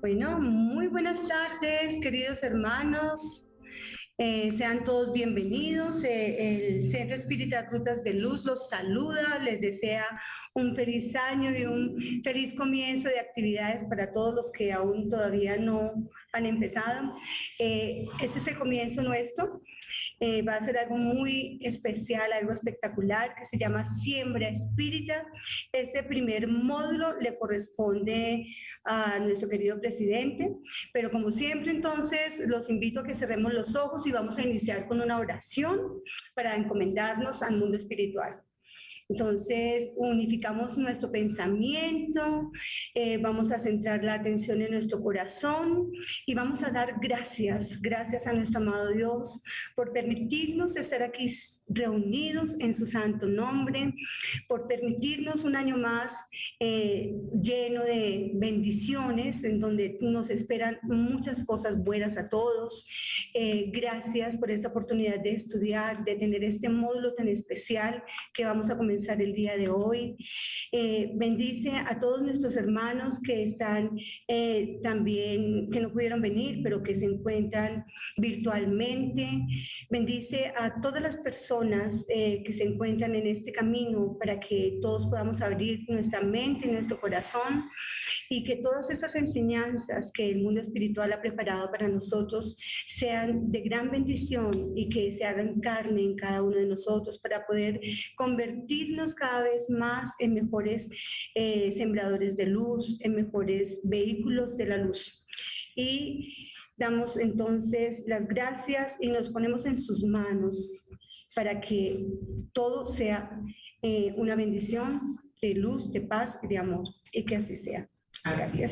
Bueno, muy buenas tardes, queridos hermanos. Sean todos bienvenidos. El Centro Espírita Rutas de Luz los saluda, les desea un feliz año y un feliz comienzo de actividades para todos los que aún todavía no han empezado. Este es el comienzo nuestro. Va a ser algo muy especial, algo espectacular, que se llama Siembra Espírita. Este primer módulo le corresponde a nuestro querido presidente, pero como siempre, entonces, los invito a que cerremos los ojos y vamos a iniciar con una oración para encomendarnos al mundo espiritual. Entonces, unificamos nuestro pensamiento, vamos a centrar la atención en nuestro corazón y vamos a dar gracias a nuestro amado Dios por permitirnos estar aquí reunidos en su santo nombre, por permitirnos un año más lleno de bendiciones, en donde nos esperan muchas cosas buenas a todos. Gracias por esta oportunidad de estudiar, de tener este módulo tan especial que vamos a comenzar el día de hoy. Bendice a todos nuestros hermanos que están también, que no pudieron venir, pero que se encuentran virtualmente. Bendice a todas las personas que se encuentran en este camino para que todos podamos abrir nuestra mente y nuestro corazón y que todas estas enseñanzas que el mundo espiritual ha preparado para nosotros sean de gran bendición y que se hagan carne en cada uno de nosotros para poder convertirnos cada vez más en mejores sembradores de luz, en mejores vehículos de la luz. Y damos entonces las gracias y nos ponemos en sus manos para que todo sea una bendición de luz, de paz y de amor, y que así sea. Gracias.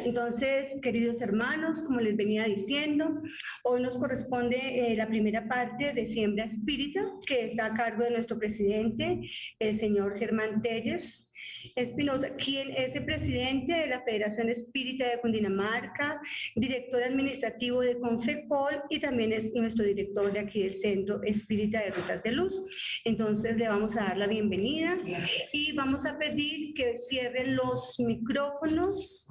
Entonces, queridos hermanos, como les venía diciendo, hoy nos corresponde la primera parte de Siembra Espírita, que está a cargo de nuestro presidente, el señor Germán Telles Espinosa, quien es el presidente de la Federación Espírita de Cundinamarca, director administrativo de Confecol y también es nuestro director de aquí del Centro Espírita de Rutas de Luz. Entonces le vamos a dar la bienvenida y vamos a pedir que cierren los micrófonos.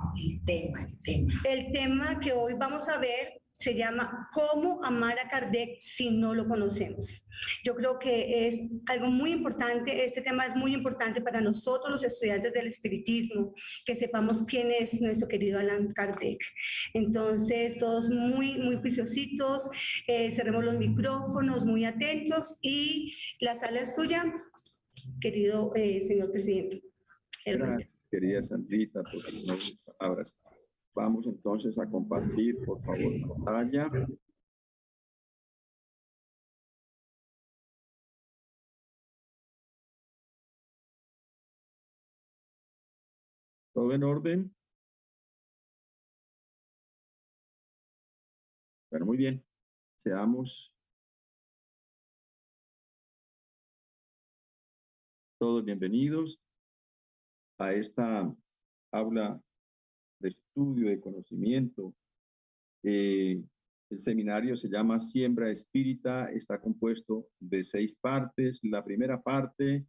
El tema que hoy vamos a ver se llama ¿Cómo amar a Kardec si no lo conocemos? Yo creo que es algo muy importante, este tema es muy importante para nosotros los estudiantes del espiritismo, que sepamos quién es nuestro querido Allan Kardec. Entonces, todos muy juiciositos, cerremos los micrófonos, muy atentos y la sala es tuya, querido señor presidente. Gracias, querida Sandrita, por tus nobles palabras. Vamos entonces a compartir, por favor, pantalla. ¿Todo en orden? Bueno, muy bien. Seamos todos bienvenidos a esta aula de estudio, de conocimiento. El seminario se llama Siembra Espírita, está compuesto de 6 partes. La primera parte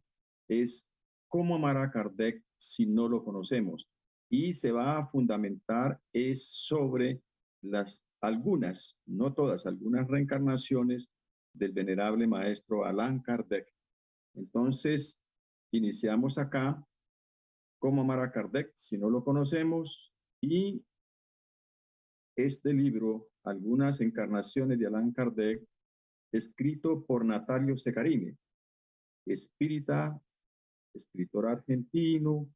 es ¿cómo amar a Kardec si no lo conocemos? Y se va a fundamentar es sobre algunas, no todas, algunas reencarnaciones del venerable maestro Allan Kardec. Entonces, iniciamos acá, ¿cómo amar a Kardec si no lo conocemos? Y este libro, Algunas encarnaciones de Allan Kardec, escrito por Natalio Secarine, espírita, escritor argentino,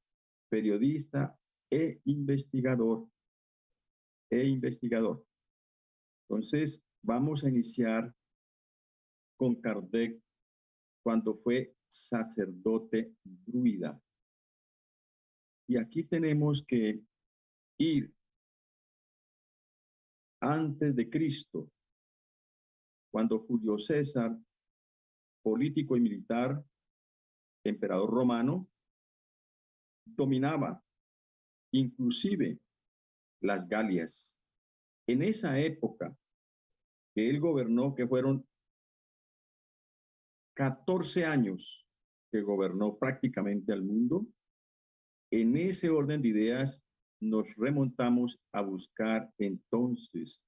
periodista e investigador. Entonces, vamos a iniciar con Kardec cuando fue sacerdote druida. Y aquí tenemos que ir antes de Cristo, cuando Julio César, político y militar, emperador romano, dominaba inclusive las Galias. En esa época que él gobernó, que fueron 14 años que gobernó prácticamente al mundo, en ese orden de ideas nos remontamos a buscar entonces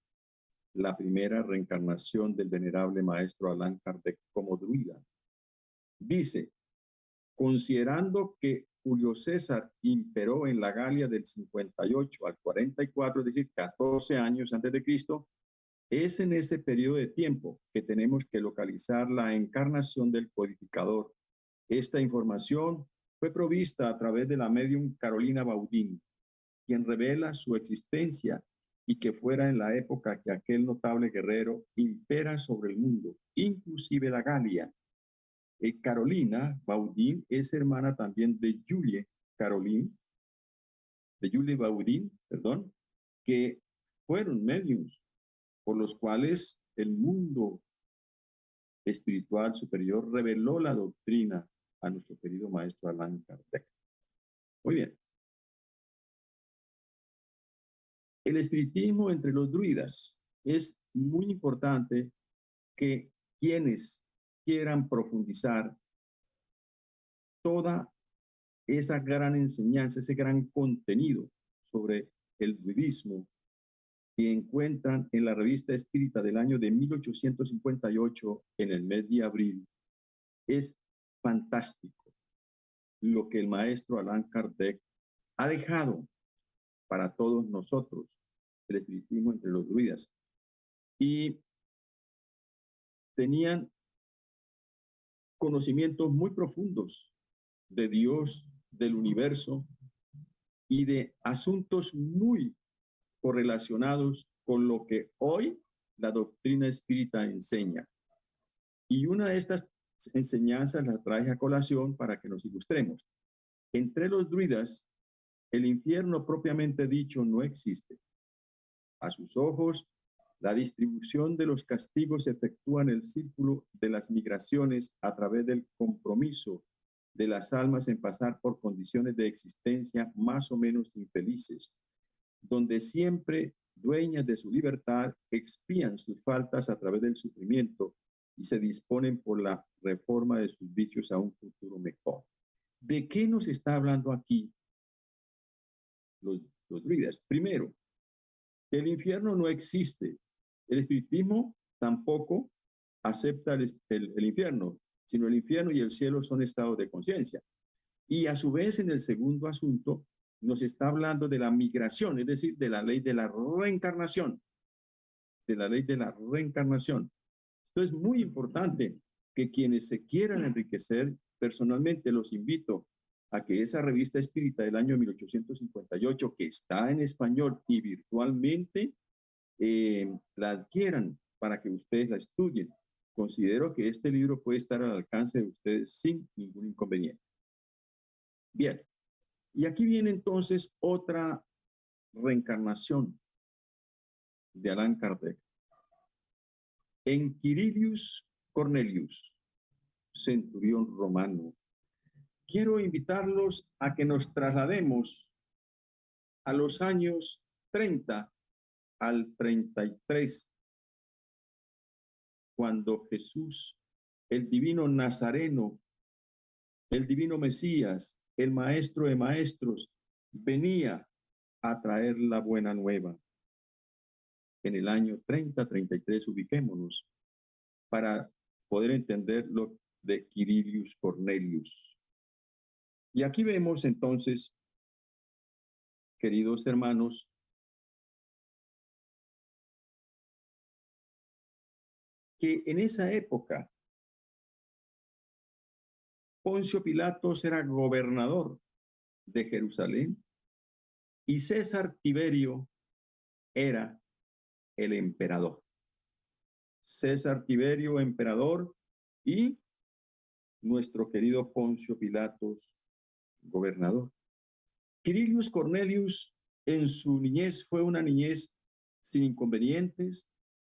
la primera reencarnación del venerable maestro Allan Kardec como druida. Dice, considerando que Julio César imperó en la Galia del 58 al 44, es decir, 14 años antes de Cristo, es en ese periodo de tiempo que tenemos que localizar la encarnación del codificador. Esta información fue provista a través de la médium Carolina Baudín, quien revela su existencia y que fuera en la época que aquel notable guerrero impera sobre el mundo, inclusive la Galia. Carolina Baudín es hermana también de Julie Baudín, perdón, que fueron mediums por los cuales el mundo espiritual superior reveló la doctrina a nuestro querido maestro Allan Kardec. Muy bien. El espiritismo entre los druidas. Es muy importante que quienes quieran profundizar toda esa gran enseñanza, ese gran contenido sobre el druidismo que encuentran en la revista Espírita del año de 1858 en el mes de abril. Es fantástico lo que el maestro Allan Kardec ha dejado para todos nosotros, el espiritismo entre los druidas. Y tenían conocimientos muy profundos de Dios, del universo y de asuntos muy correlacionados con lo que hoy la doctrina espírita enseña. Y una de estas enseñanzas la traje a colación para que nos ilustremos. Entre los druidas, el infierno propiamente dicho no existe. A sus ojos, la distribución de los castigos se efectúa en el círculo de las migraciones a través del compromiso de las almas en pasar por condiciones de existencia más o menos infelices, donde siempre dueñas de su libertad expían sus faltas a través del sufrimiento y se disponen por la reforma de sus vicios a un futuro mejor. ¿De qué nos está hablando aquí los druidas? Primero, el infierno no existe. El espiritismo tampoco acepta el infierno, sino el infierno y el cielo son estados de conciencia. Y a su vez, en el segundo asunto, nos está hablando de la migración, es decir, de la ley de la reencarnación, de la ley de la reencarnación. Esto es muy importante que quienes se quieran enriquecer, personalmente los invito a que esa revista espírita del año 1858, que está en español y virtualmente, la adquieran para que ustedes la estudien. Considero que este libro puede estar al alcance de ustedes sin ningún inconveniente. Bien, y aquí viene entonces otra reencarnación de Allan Kardec. En Quirilius Cornelius, centurión romano. Quiero invitarlos a que nos traslademos a los años 30 al 33, cuando Jesús, el divino Nazareno, el divino Mesías, el maestro de maestros, venía a traer la buena nueva. En el año 30-33 ubiquémonos para poder entender lo de Quirilius Cornelius. Y aquí vemos entonces, queridos hermanos, que en esa época Poncio Pilatos era gobernador de Jerusalén y César Tiberio era el emperador. César Tiberio, emperador, y nuestro querido Poncio Pilatos, gobernador. Quirilius Cornelius en su niñez fue una niñez sin inconvenientes,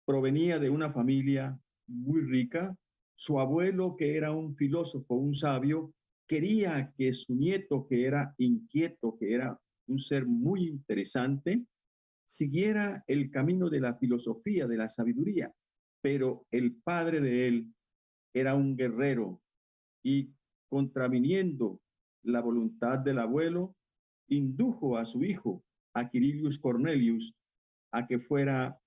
provenía de una familia muy rica. Su abuelo, que era un filósofo, un sabio, quería que su nieto, que era inquieto, que era un ser muy interesante, siguiera el camino de la filosofía, de la sabiduría. Pero el padre de él era un guerrero y, contraviniendo la voluntad del abuelo, indujo a su hijo a Quirinius Cornelius a que fuera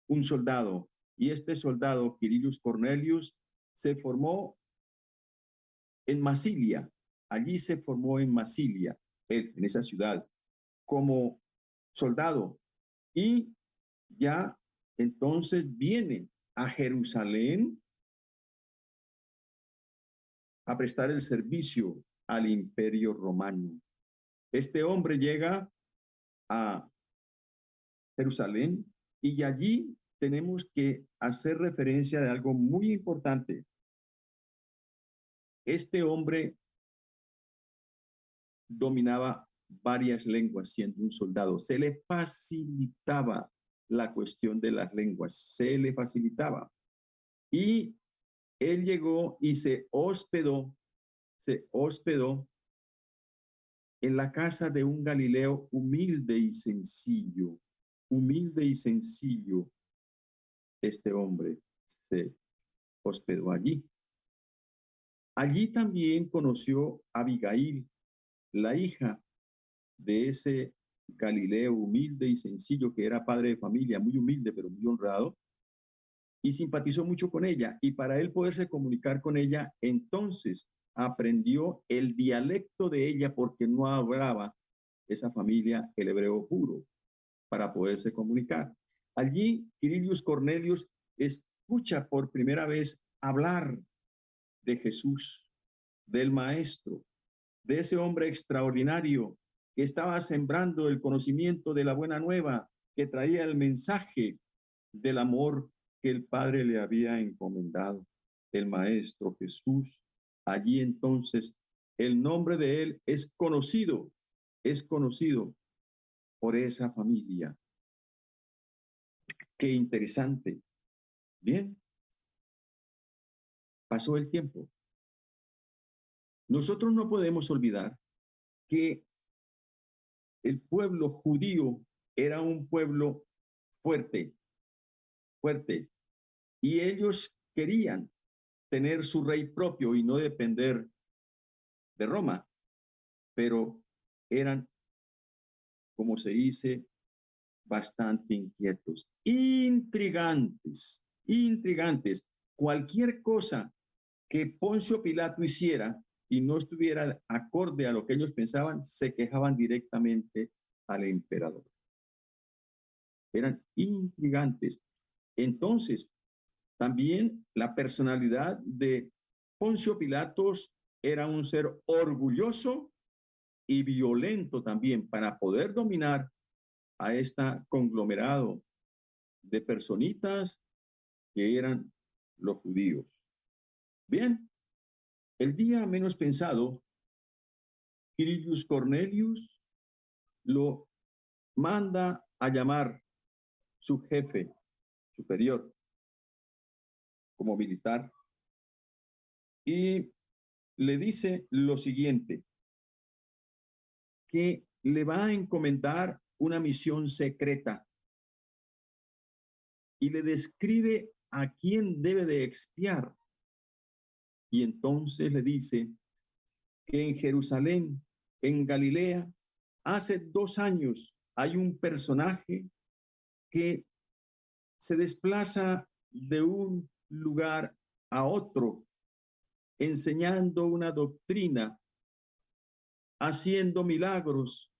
un soldado. Y este soldado, Quirinius Cornelius, se formó en Masilia. Allí se formó en Masilia, en esa ciudad, como soldado. Y ya entonces viene a Jerusalén a prestar el servicio al Imperio Romano. Este hombre llega a Jerusalén y allí tenemos que hacer referencia de algo muy importante. Este hombre dominaba varias lenguas siendo un soldado. Se le facilitaba la cuestión de las lenguas, se le facilitaba. Y él llegó y se hospedó en la casa de un Galileo humilde y sencillo. Humilde y sencillo, este hombre se hospedó allí. Allí también conoció a Abigail, la hija de ese Galileo humilde y sencillo que era padre de familia, muy humilde pero muy honrado, y simpatizó mucho con ella. Y para él poderse comunicar con ella, entonces aprendió el dialecto de ella porque no hablaba esa familia el hebreo puro para poderse comunicar. Allí Quirinius Cornelius escucha por primera vez hablar de Jesús, del Maestro, de ese hombre extraordinario que estaba sembrando el conocimiento de la buena nueva, que traía el mensaje del amor que el Padre le había encomendado, el Maestro Jesús. Allí entonces el nombre de él es conocido por esa familia. Qué interesante. Bien, pasó el tiempo. Nosotros no podemos olvidar que el pueblo judío era un pueblo fuerte, fuerte, y ellos querían tener su rey propio y no depender de Roma, pero eran, como se dice, bastante inquietos, intrigantes, intrigantes. Cualquier cosa que Poncio Pilato hiciera y no estuviera acorde a lo que ellos pensaban, se quejaban directamente al emperador. Eran intrigantes. Entonces, también la personalidad de Poncio Pilatos era un ser orgulloso y violento también para poder dominar a este conglomerado de personitas que eran los judíos. Bien, el día menos pensado, Quirinius Cornelius lo manda a llamar su jefe superior como militar y le dice lo siguiente, que le va a encomendar una misión secreta y le describe a quién debe de expiar. Y entonces le dice que en Jerusalén, en Galilea, hace 2 años hay un personaje que se desplaza de un lugar a otro, enseñando una doctrina, haciendo milagros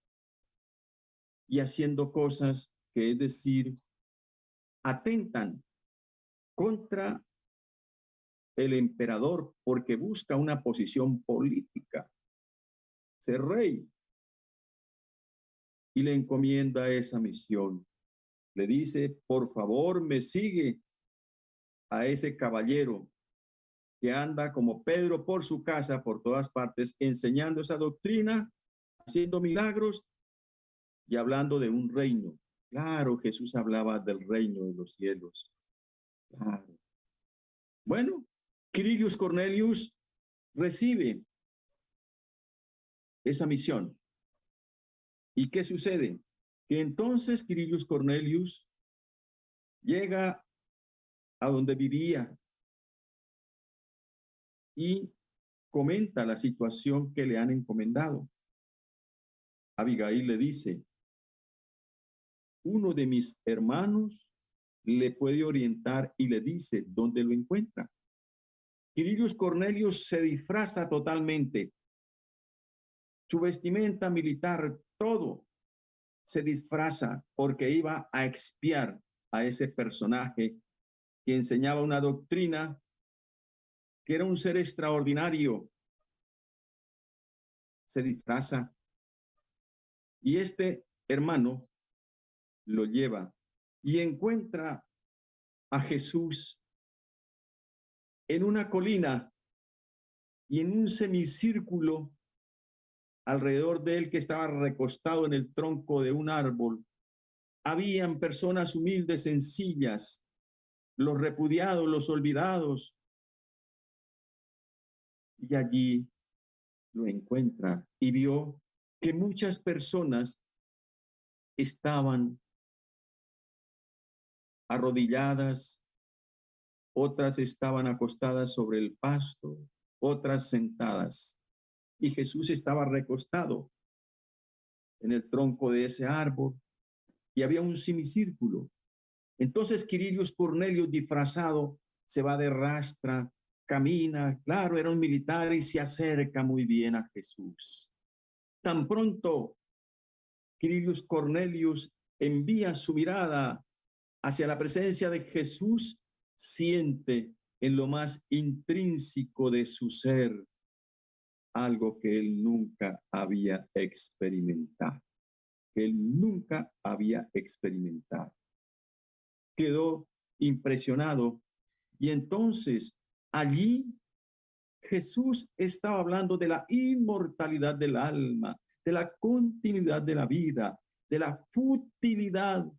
y haciendo cosas que, es decir, atentan contra el emperador porque busca una posición política, ser rey, y le encomienda esa misión. Le dice, por favor, me sigue a ese caballero que anda como Pedro por su casa, por todas partes, enseñando esa doctrina, haciendo milagros y hablando de un reino. Claro, Jesús hablaba del reino de los cielos. Claro. Bueno, Quirinius Cornelius recibe esa misión. ¿Y qué sucede? Que entonces Quirinius Cornelius llega a donde vivía y comenta la situación que le han encomendado. Abigail le dice, uno de mis hermanos le puede orientar y le dice dónde lo encuentra. Quirinius Cornelius se disfraza totalmente. Su vestimenta militar, todo se disfraza porque iba a expiar a ese personaje que enseñaba una doctrina que era un ser extraordinario. Se disfraza y este hermano lo lleva y encuentra a Jesús en una colina y en un semicírculo alrededor de él, que estaba recostado en el tronco de un árbol. Habían personas humildes, sencillas, los repudiados, los olvidados. Y allí lo encuentra y vio que muchas personas estaban arrodilladas, otras estaban acostadas sobre el pasto, otras sentadas. Y Jesús estaba recostado en el tronco de ese árbol y había un semicírculo. Entonces Quirinius Cornelius, disfrazado, se va de rastra, camina, claro, era un militar y se acerca muy bien a Jesús. Tan pronto Quirinius Cornelius envía su mirada hacia la presencia de Jesús, siente en lo más intrínseco de su ser algo que él nunca había experimentado, Quedó impresionado y entonces allí Jesús estaba hablando de la inmortalidad del alma, de la continuidad de la vida, de la futilidad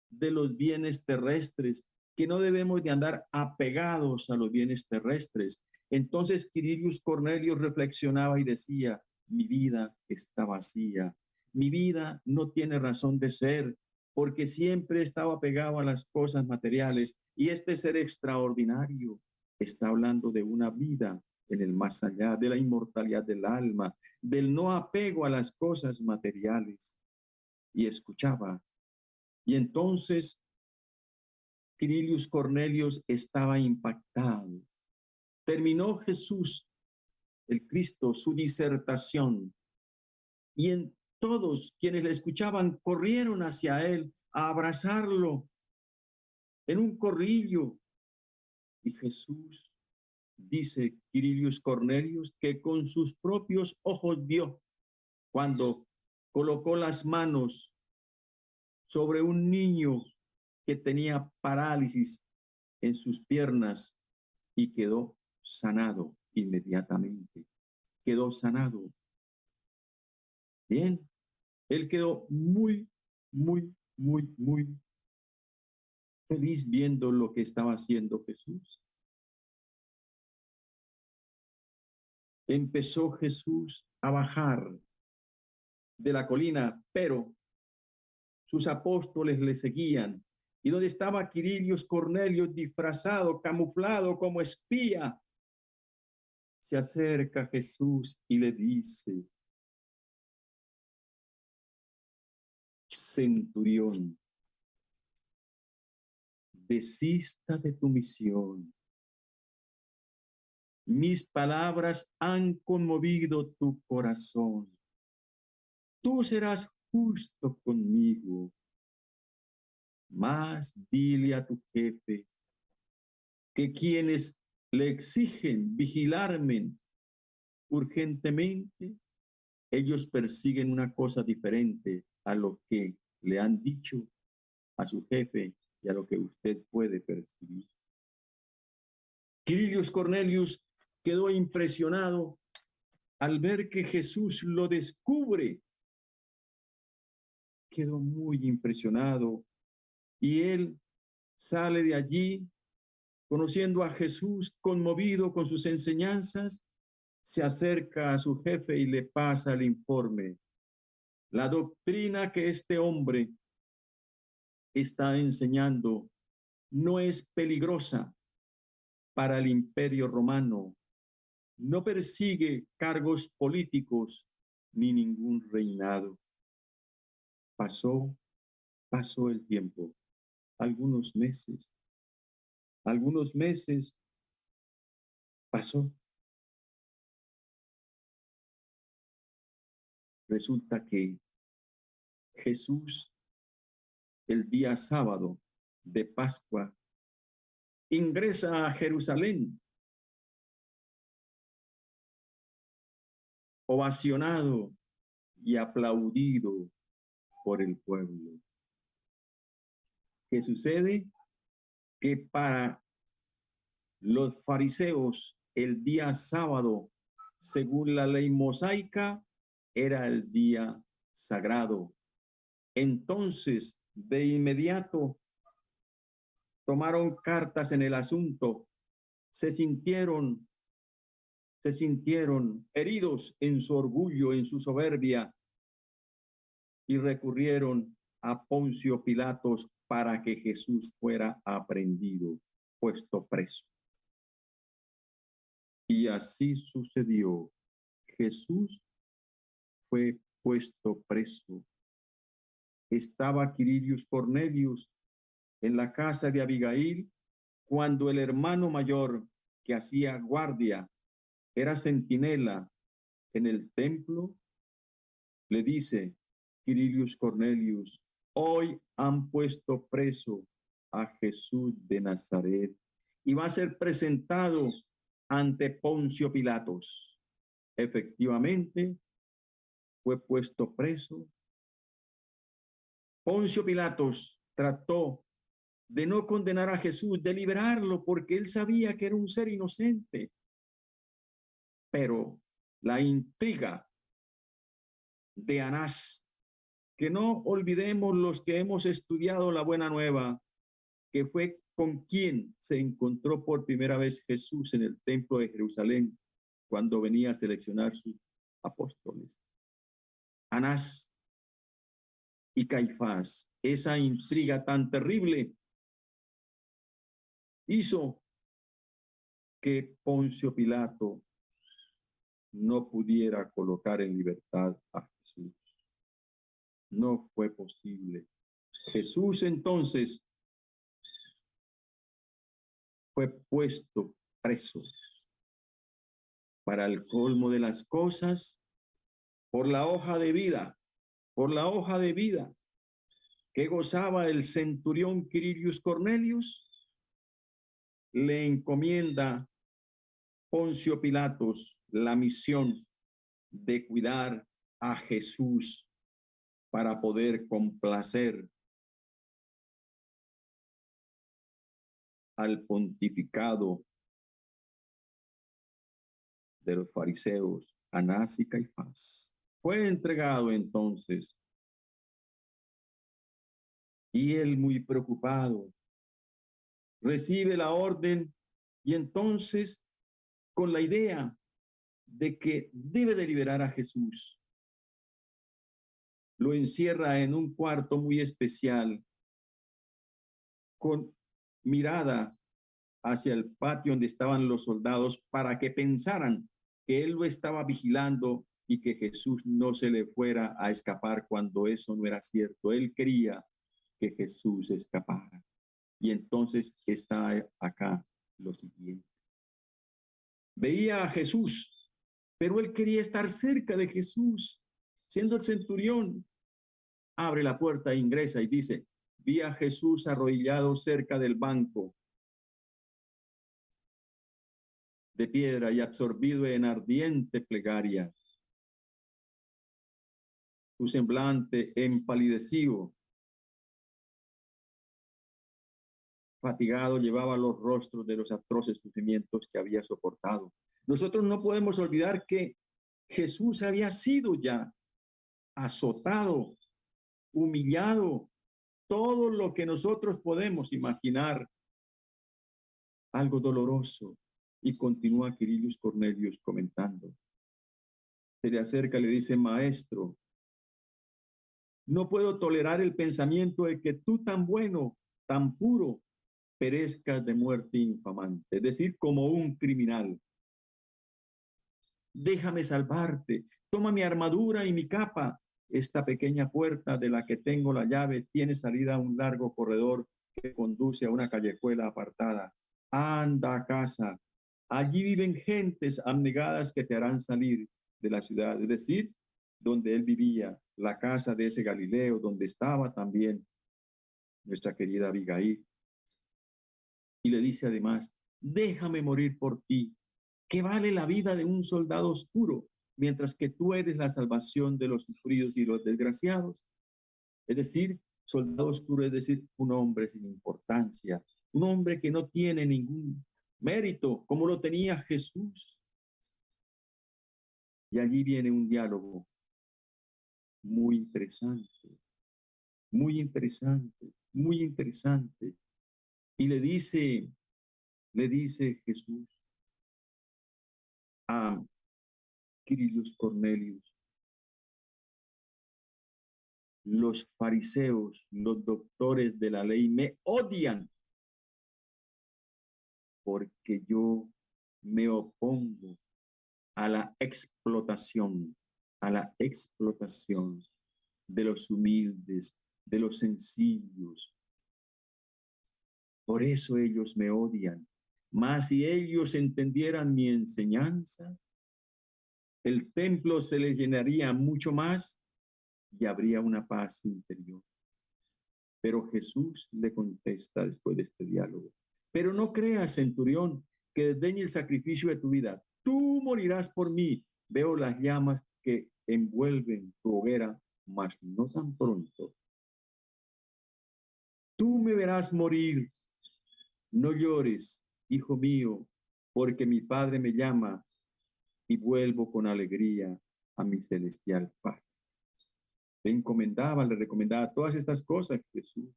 de los bienes terrestres, que no debemos de andar apegados a los bienes terrestres. Entonces Quirinius Cornelius reflexionaba y decía: mi vida está vacía, mi vida no tiene razón de ser, porque siempre estaba apegado a las cosas materiales, y este ser extraordinario está hablando de una vida en el más allá, de la inmortalidad del alma, del no apego a las cosas materiales. Y escuchaba. Y entonces Quirinius Cornelius estaba impactado. Terminó Jesús, el Cristo, su disertación, y en todos quienes le escuchaban corrieron hacia él a abrazarlo en un corrillo. Y Jesús, dice Quirinius Cornelius, que con sus propios ojos vio cuando colocó las manos sobre un niño que tenía parálisis en sus piernas y quedó sanado inmediatamente. Quedó sanado. Bien, él quedó muy feliz viendo lo que estaba haciendo Jesús. Empezó Jesús a bajar de la colina, pero sus apóstoles le seguían. Y donde estaba Quirinius Cornelius, disfrazado, camuflado como espía, se acerca a Jesús y le dice: centurión, desista de tu misión. Mis palabras han conmovido tu corazón. Tú serás justo conmigo. Mas dile a tu jefe que quienes le exigen vigilarme urgentemente, ellos persiguen una cosa diferente a lo que le han dicho a su jefe y a lo que usted puede percibir. Quirinius Cornelius quedó impresionado al ver que Jesús lo descubre. Quedó muy impresionado y él sale de allí conociendo a Jesús, conmovido con sus enseñanzas, se acerca a su jefe y le pasa el informe. La doctrina que este hombre está enseñando no es peligrosa para el Imperio Romano, no persigue cargos políticos ni ningún reinado. Pasó Pasó el tiempo, algunos meses pasó. Resulta que Jesús, el día sábado de Pascua, ingresa a Jerusalén, ovacionado y aplaudido por el pueblo. ¿Qué sucede? Que para los fariseos el día sábado, según la ley mosaica, era el día sagrado. Entonces, de inmediato, tomaron cartas en el asunto, se sintieron heridos en su orgullo, en su soberbia, y recurrieron a Poncio Pilatos para que Jesús fuera aprehendido, puesto preso. Y así sucedió. Jesús fue puesto preso. Estaba Quirinius Cornelius en la casa de Abigail cuando el hermano mayor que hacía guardia, era centinela en el templo, le dice: Quirinius Cornelius, hoy han puesto preso a Jesús de Nazaret y va a ser presentado ante Poncio Pilatos. Efectivamente, fue puesto preso. Poncio Pilatos trató de no condenar a Jesús, de liberarlo, porque él sabía que era un ser inocente. Pero la intriga de Anás, que no olvidemos los que hemos estudiado la Buena Nueva, que fue con quien se encontró por primera vez Jesús en el templo de Jerusalén cuando venía a seleccionar sus apóstoles. Anás y Caifás, esa intriga tan terrible hizo que Poncio Pilato no pudiera colocar en libertad a Jesús. No fue posible. Jesús entonces fue puesto preso. Para el colmo de las cosas, por la hoja de vida que gozaba el centurión Quirinius Cornelius, le encomienda Poncio Pilatos la misión de cuidar a Jesús para poder complacer al pontificado de los fariseos, Anás y Caifás. Fue entregado entonces, y él, muy preocupado, recibe la orden, y entonces, con la idea de que debe de liberar a Jesús, lo encierra en un cuarto muy especial, con mirada hacia el patio donde estaban los soldados, para que pensaran que él lo estaba vigilando y que Jesús no se le fuera a escapar, cuando eso no era cierto. Él quería que Jesús escapara. Y entonces está acá lo siguiente. Veía a Jesús, pero él quería estar cerca de Jesús. Siendo el centurión, abre la puerta e ingresa y dice: vi a Jesús arrodillado cerca del banco de piedra y absorbido en ardiente plegaria. Su semblante empalidecido, fatigado, llevaba los rostros de los atroces sufrimientos que había soportado. Nosotros no podemos olvidar que Jesús había sido ya azotado, humillado, todo lo que nosotros podemos imaginar, algo doloroso. Y continúa Quirinius Cornelius comentando. Se le acerca y le dice: maestro, no puedo tolerar el pensamiento de que tú, tan bueno, tan puro, perezcas de muerte infamante, es decir, como un criminal. Déjame salvarte, toma mi armadura y mi capa esta pequeña puerta de la que tengo la llave tiene salida a un largo corredor que conduce a una callejuela apartada. Anda a casa. Allí viven gentes abnegadas que te harán salir de la ciudad, es decir, donde él vivía, la casa de ese Galileo, donde estaba también nuestra querida Abigail. Y le dice además, déjame morir por ti, que vale la vida de un soldado oscuro, mientras que tú eres la salvación de los sufridos y los desgraciados. Es decir, soldado oscuro, es decir, un hombre sin importancia, un hombre que no tiene ningún mérito, como lo tenía Jesús. Y allí viene un diálogo muy interesante, muy interesante, muy interesante. Y le dice Jesús a Quirinius Cornelius, los fariseos, los doctores de la ley me odian porque yo me opongo a la explotación de los humildes, de los sencillos. Por eso ellos me odian. Mas si ellos entendieran mi enseñanza, el templo se les llenaría mucho más y habría una paz interior. Pero Jesús le contesta después de este diálogo, pero no creas, centurión, que desdeñe el sacrificio de tu vida. Tú morirás por mí. Veo las llamas que envuelven tu hoguera, mas no tan pronto. Tú me verás morir. No llores, hijo mío, porque mi Padre me llama y vuelvo con alegría a mi celestial Padre. Le recomendaba todas estas cosas Jesús.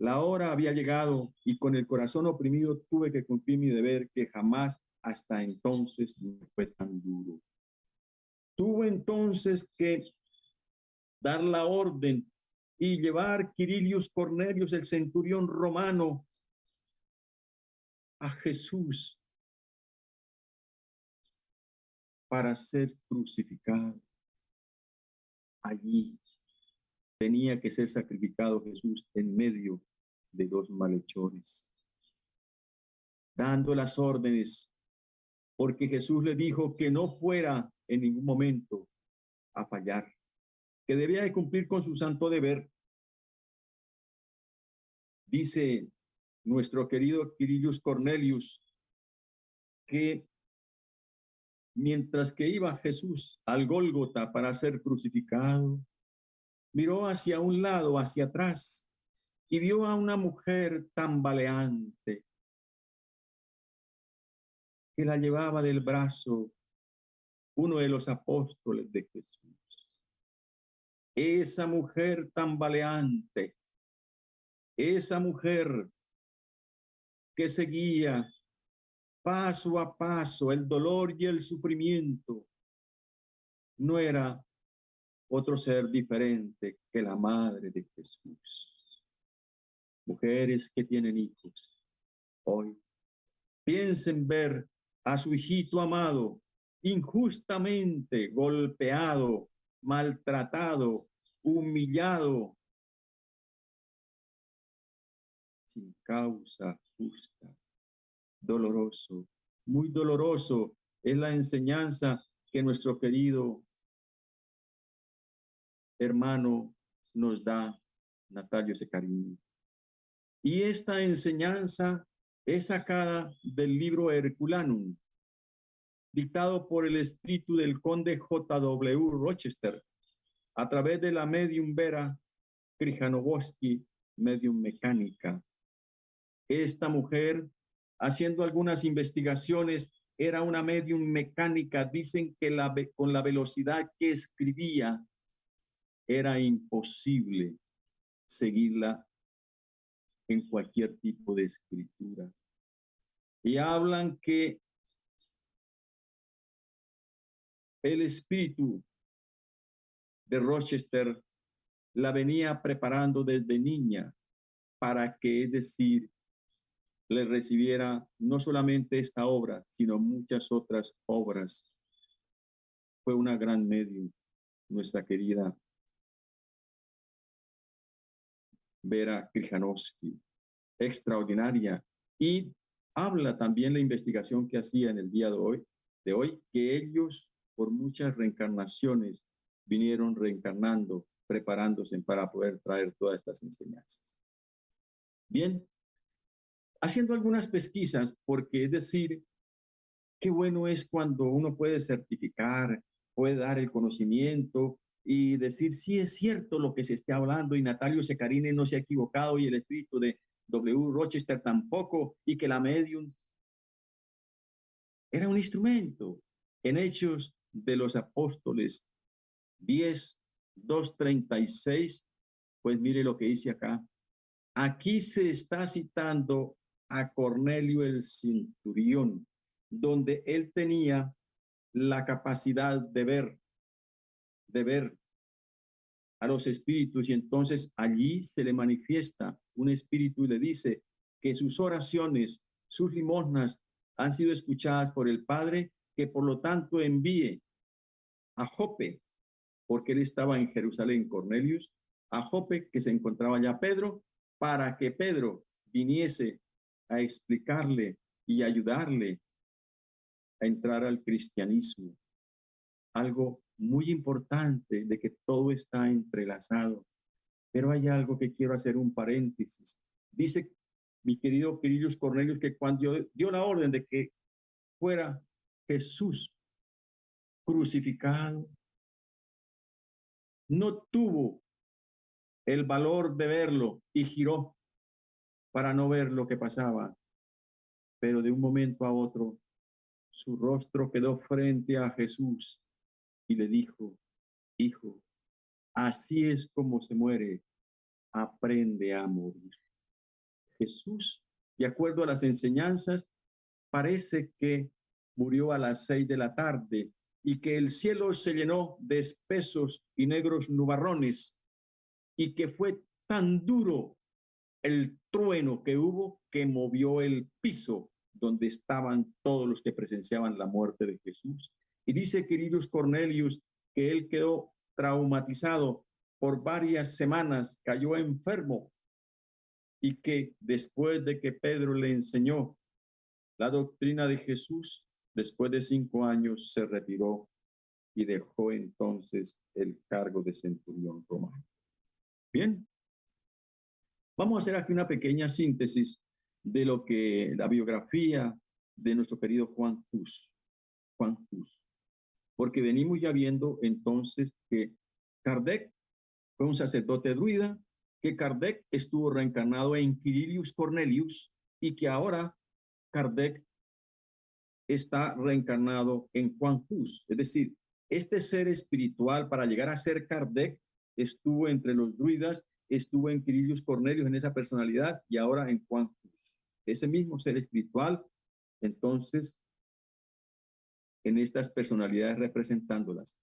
La hora había llegado y con el corazón oprimido tuve que cumplir mi deber que jamás hasta entonces me fue tan duro. Tuve entonces que dar la orden y llevar Quirinius Cornelius, el centurión romano, a Jesús para ser crucificado. Allí tenía que ser sacrificado Jesús en medio de dos malhechores, dando las órdenes, porque Jesús le dijo que no fuera en ningún momento a fallar, que debía de cumplir con su santo deber. Dice nuestro querido Quirinius Cornelius que mientras que iba Jesús al Gólgota para ser crucificado, miró hacia un lado, hacia atrás, y vio a una mujer tambaleante que la llevaba del brazo uno de los apóstoles de Jesús. Esa mujer tambaleante, esa mujer que seguía paso a paso el dolor y el sufrimiento, no era otro ser diferente que la madre de Jesús. Mujeres que tienen hijos, hoy piensen ver a su hijito amado injustamente golpeado, maltratado, humillado, sin causa justa. Doloroso, muy doloroso es la enseñanza que nuestro querido hermano nos da, Natalio Secarini. Y esta enseñanza es sacada del libro Herculanum, dictado por el espíritu del conde J.W. Rochester, a través de la medium Vera Krzyżanowski, medium mecánica. Esta mujer, haciendo algunas investigaciones, era una medium mecánica. Dicen que con la velocidad que escribía, era imposible seguirla en cualquier tipo de escritura. Y hablan que el espíritu de Rochester la venía preparando desde niña para que, es decir, le recibiera no solamente esta obra, sino muchas otras obras. Fue una gran medium, nuestra querida Vera Kryjanowski, extraordinaria. Y habla también la investigación que hacía en el día de hoy, que ellos por muchas reencarnaciones vinieron reencarnando, preparándose para poder traer todas estas enseñanzas. Bien, haciendo algunas pesquisas, porque es decir, qué bueno es cuando uno puede certificar, puede dar el conocimiento y decir si es cierto lo que se esté hablando y Natalio Secarine no se ha equivocado y el espíritu de W. Rochester tampoco, y que la medium era un instrumento. En Hechos de los Apóstoles 10, 2:36, pues mire lo que dice acá. Aquí se está citando a Cornelio el centurión, donde él tenía la capacidad de ver a los espíritus, y entonces allí se le manifiesta un espíritu y le dice que sus oraciones, sus limosnas han sido escuchadas por el Padre, que por lo tanto envíe a Jope, porque él estaba en Jerusalén, Cornelius, a Jope, que se encontraba ya Pedro, para que Pedro viniese a explicarle y ayudarle a entrar al cristianismo. Algo muy importante de que todo está entrelazado. Pero hay algo que quiero hacer un paréntesis. Dice mi querido Quirilius Cornelius que cuando dio la orden de que fuera Jesús crucificado, no tuvo el valor de verlo y giró para no ver lo que pasaba. Pero de un momento a otro, su rostro quedó frente a Jesús y le dijo, hijo, así es como se muere, aprende a morir. Jesús, de acuerdo a las enseñanzas, parece que murió a las 6 de la tarde y que el cielo se llenó de espesos y negros nubarrones y que fue tan duro el trueno que hubo que movió el piso donde estaban todos los que presenciaban la muerte de Jesús. Y dice Quirilius Cornelius que él quedó traumatizado por varias semanas, cayó enfermo, y que después de que Pedro le enseñó la doctrina de Jesús, después de 5 años se retiró y dejó entonces el cargo de centurión romano. Bien, vamos a hacer aquí una pequeña síntesis de lo que la biografía de nuestro querido Juan Hus, porque venimos ya viendo entonces que Kardec fue un sacerdote druida, que Kardec estuvo reencarnado en Quirilius Cornelius y que ahora Kardec está reencarnado en Juan Hus. Es decir, este ser espiritual para llegar a ser Kardec estuvo entre los druidas, estuvo en Quirilius Cornelius en esa personalidad y ahora en Juan Hus. Ese mismo ser espiritual, entonces, en estas personalidades representándolas.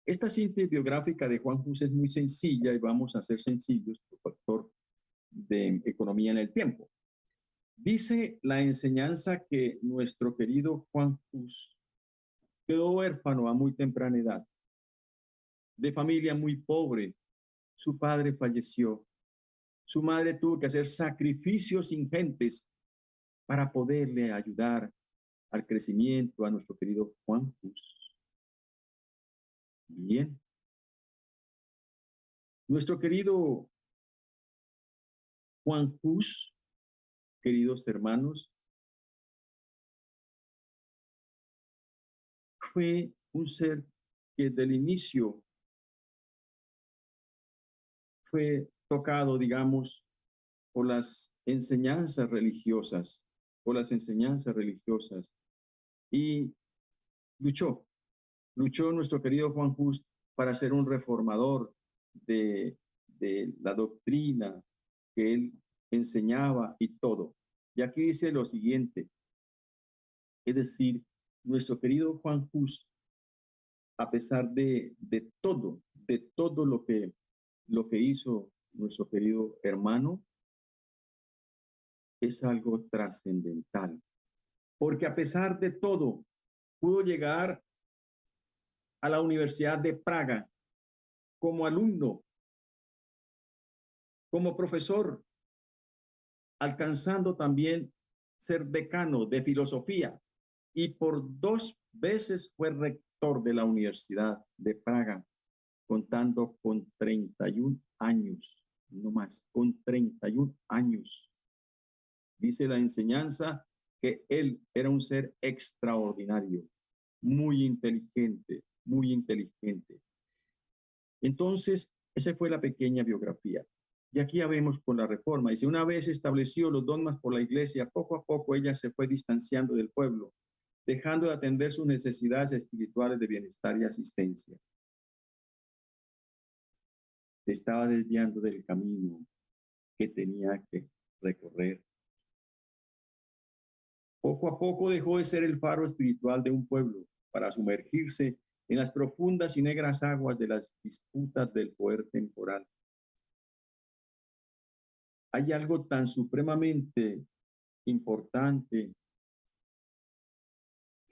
Esta síntesis biográfica de Juan Hus es muy sencilla y vamos a ser sencillos por factor de economía en el tiempo. Dice la enseñanza que nuestro querido Juan Hus quedó huérfano a muy temprana edad, de familia muy pobre. Su padre falleció. Su madre tuvo que hacer sacrificios ingentes para poderle ayudar al crecimiento a nuestro querido Juan Hus. Bien. Nuestro querido Juan Hus, queridos hermanos, fue un ser que desde el inicio fue tocado, digamos, por las enseñanzas religiosas, y luchó nuestro querido Juan Hus para ser un reformador de la doctrina que él enseñaba y todo. Y aquí dice lo siguiente, es decir, nuestro querido Juan Hus, a pesar de todo lo que hizo nuestro querido hermano, es algo trascendental. Porque a pesar de todo, pudo llegar a la Universidad de Praga como alumno, como profesor, alcanzando también ser decano de filosofía y por 2 veces fue rector de la Universidad de Praga, contando con 31 años, no más, con 31 años. Dice la enseñanza que él era un ser extraordinario, muy inteligente, muy inteligente. Entonces, esa fue la pequeña biografía. Y aquí ya vemos con la reforma. Dice, una vez establecido los dogmas por la iglesia, poco a poco ella se fue distanciando del pueblo, dejando de atender sus necesidades espirituales de bienestar y asistencia. Se estaba desviando del camino que tenía que recorrer. Poco a poco dejó de ser el faro espiritual de un pueblo para sumergirse en las profundas y negras aguas de las disputas del poder temporal. Hay algo tan supremamente importante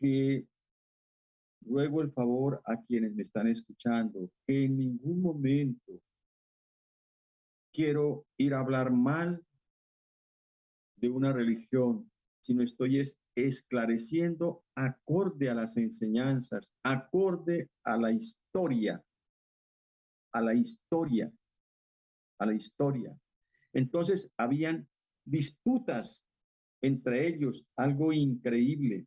que ruego el favor a quienes me están escuchando, que en ningún momento quiero ir a hablar mal de una religión, sino estoy esclareciendo acorde a las enseñanzas, acorde a la historia, a la historia, a la historia. Entonces, habían disputas entre ellos, algo increíble.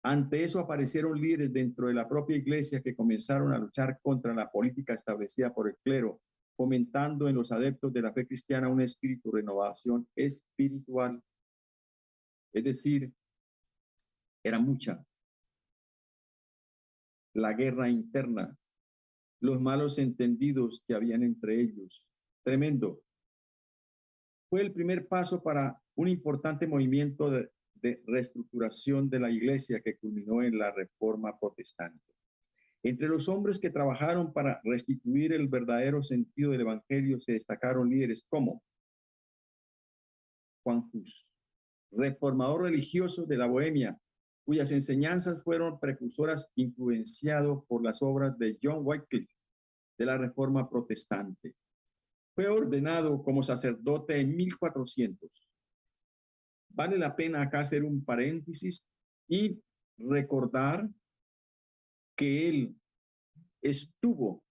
Ante eso aparecieron líderes dentro de la propia iglesia que comenzaron a luchar contra la política establecida por el clero, fomentando en los adeptos de la fe cristiana un espíritu de renovación espiritual. Es decir, era mucha la guerra interna, los malos entendidos que habían entre ellos. Tremendo. Fue el primer paso para un importante movimiento de reestructuración de la iglesia que culminó en la Reforma Protestante. Entre los hombres que trabajaron para restituir el verdadero sentido del evangelio se destacaron líderes como Juan Hus, reformador religioso de la Bohemia, cuyas enseñanzas fueron precursoras influenciado por las obras de John Wycliffe de la Reforma Protestante. Fue ordenado como sacerdote en 1400. Vale la pena acá hacer un paréntesis y recordar que él estuvo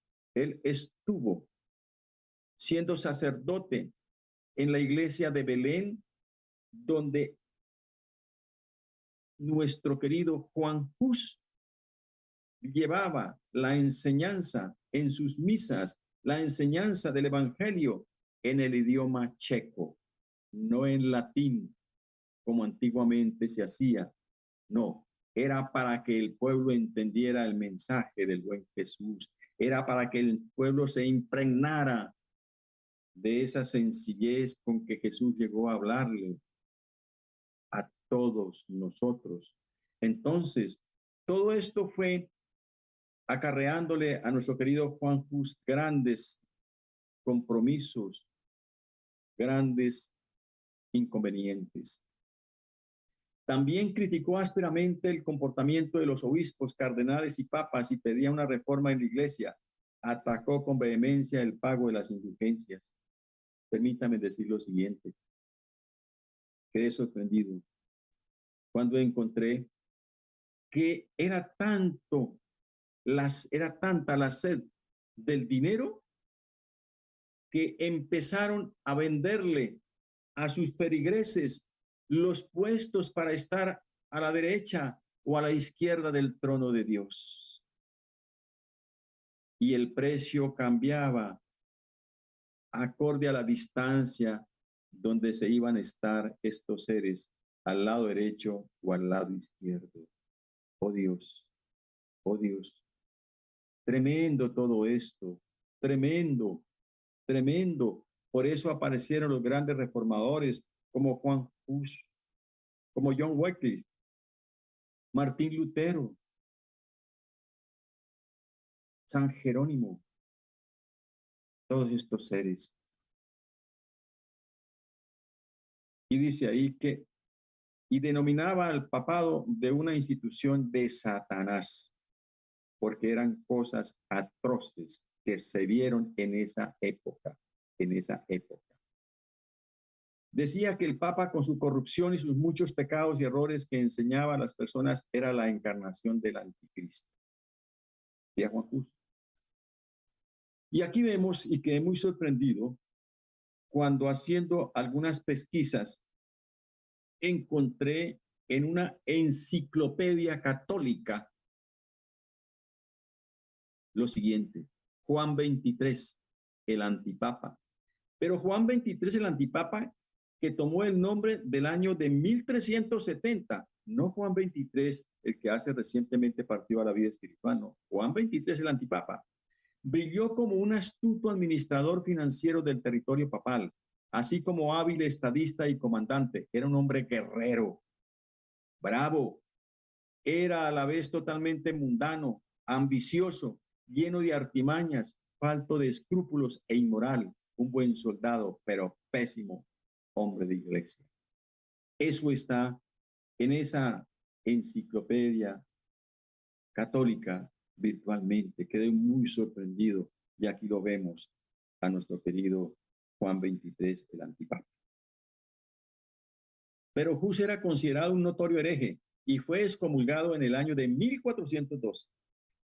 siendo sacerdote en la iglesia de Belén, donde nuestro querido Juan Hus llevaba la enseñanza en sus misas, la enseñanza del evangelio en el idioma checo, no en latín, como antiguamente se hacía. No, era para que el pueblo entendiera el mensaje del buen Jesús, era para que el pueblo se impregnara de esa sencillez con que Jesús llegó a hablarle a todos nosotros. Entonces, todo esto fue acarreándole a nuestro querido Juan Hus grandes compromisos, grandes inconvenientes. También criticó ásperamente el comportamiento de los obispos, cardenales y papas y pedía una reforma en la iglesia. Atacó con vehemencia el pago de las indulgencias. Permítame decir lo siguiente. Quedé sorprendido cuando encontré que era tanta la sed del dinero que empezaron a venderle a sus feligreses los puestos para estar a la derecha o a la izquierda del trono de Dios. Y el precio cambiaba acorde a la distancia donde se iban a estar estos seres, al lado derecho o al lado izquierdo. Oh Dios, oh Dios. Tremendo todo esto, tremendo, tremendo. Por eso aparecieron los grandes reformadores como Juan Hus, como John Wycliffe, Martín Lutero, San Jerónimo, todos estos seres. Y dice ahí que, y denominaba al papado de una institución de Satanás, porque eran cosas atroces que se vieron en esa época, Decía que el Papa, con su corrupción y sus muchos pecados y errores que enseñaba a las personas, era la encarnación del anticristo. Decía Juan Hus. Y aquí vemos, y quedé muy sorprendido, cuando haciendo algunas pesquisas, encontré en una enciclopedia católica lo siguiente: Juan 23, el antipapa. Pero Juan 23, el antipapa, que tomó el nombre del año de 1370, no Juan 23, el que hace recientemente partió a la vida espiritual, no. Juan 23, el antipapa, brilló como un astuto administrador financiero del territorio papal, así como hábil estadista y comandante. Era un hombre guerrero, bravo, era a la vez totalmente mundano, ambicioso, lleno de artimañas, falto de escrúpulos e inmoral, un buen soldado, pero pésimo hombre de iglesia. Eso está en esa enciclopedia católica virtualmente. Quedé muy sorprendido y aquí lo vemos a nuestro querido Juan 23, el antipapa. Pero Hus era considerado un notorio hereje y fue excomulgado en el año de 1412,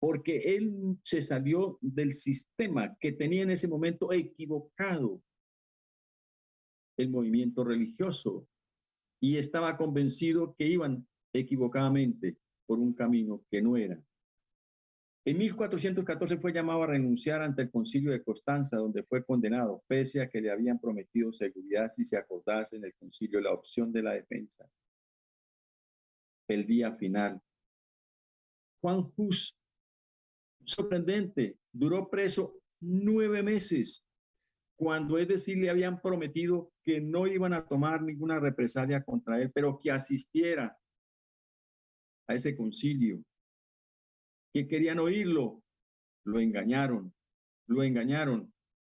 porque él se salió del sistema que tenía en ese momento equivocado el movimiento religioso y estaba convencido que iban equivocadamente por un camino que no era. En 1414 fue llamado a renunciar ante el Concilio de Constanza, donde fue condenado, pese a que le habían prometido seguridad si se acordase en el concilio la opción de la defensa. El día final. Juan Hus, sorprendente, duró preso 9 meses, cuando es decir, le habían prometido que no iban a tomar ninguna represalia contra él, pero que asistiera a ese concilio, que querían oírlo. Lo engañaron,